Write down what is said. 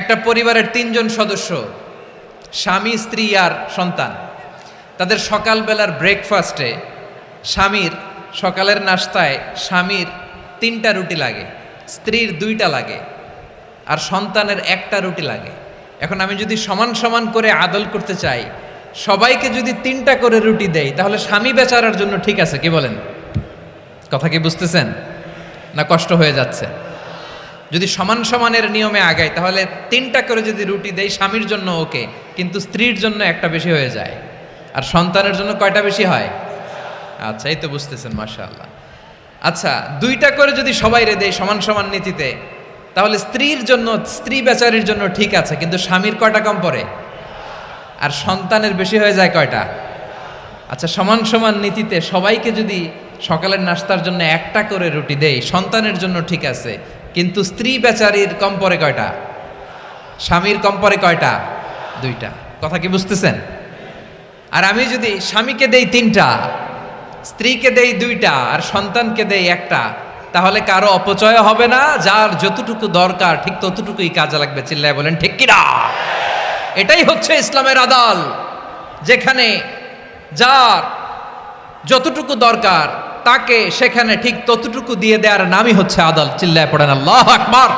একটা পরিবারের তিনজন সদস্য, স্বামী, স্ত্রী আর সন্তান। তাদের সকালবেলার ব্রেকফাস্টে স্বামীর, সকালের নাস্তায় স্বামীর 3টা রুটি লাগে, স্ত্রীর 2টা লাগে, আর সন্তানের 1টা রুটি লাগে। এখন আমি যদি সমান সমান করে আদল করতে চাই, সবাইকে যদি 3টা করে রুটি দেই, তাহলে স্বামী বেচারার জন্য ঠিক আছে, কি বলেন? কথা কি বুঝতেছেন না কষ্ট হয়ে যাচ্ছে? যদি সমান সমানের নিয়মে আগাই, তাহলে 3টা করে যদি রুটি দেই স্বামীর জন্য ওকে, কিন্তু স্ত্রীর জন্য 1টা বেশি হয়ে যায়। আর সন্তানের জন্য কয়টা বেশি হয়? আচ্ছা, এই তো বুঝতেছেন, মাশাআল্লাহ। আচ্ছা, 2টা করে যদি সবাই দেই সমান সমান নীতিতে, তাহলে স্ত্রীর জন্য, স্ত্রী বেচারির জন্য ঠিক আছে, কিন্তু স্বামীর কয়টা কম পড়ে? আর সন্তানের বেশি হয়ে যায় কয়টা? আচ্ছা, সমান সমান নীতিতে সবাইকে যদি সকালের নাস্তার জন্য 1টা করে রুটি দেই, সন্তানের জন্য ঠিক আছে, কিন্তু স্ত্রী বেচারির কম পড়ে কয়টা? স্বামীর কম পড়ে কয়টা? 2টা। কথা কি বুঝতেছেন? আর আমি যদি স্বামীকে দেই 3টা, স্ত্রীকে দেই 2টা, আর সন্তানকে দেই 1টা, তাহলে কারো অপচয় হবে না, যার যতটুকু দরকার ঠিক ততটুকুই কাজে লাগবে। চিল্লায় বলেন ঠিক কিনা? এটাই হচ্ছে ইসলামের আদল, যেখানে যার যতটুকু দরকার তাকে সেখানে ঠিক ততটুকু দিয়ে দেওয়ার নামই হচ্ছে আদল। চিল্লায় পড়েন আল্লাহু আকবার।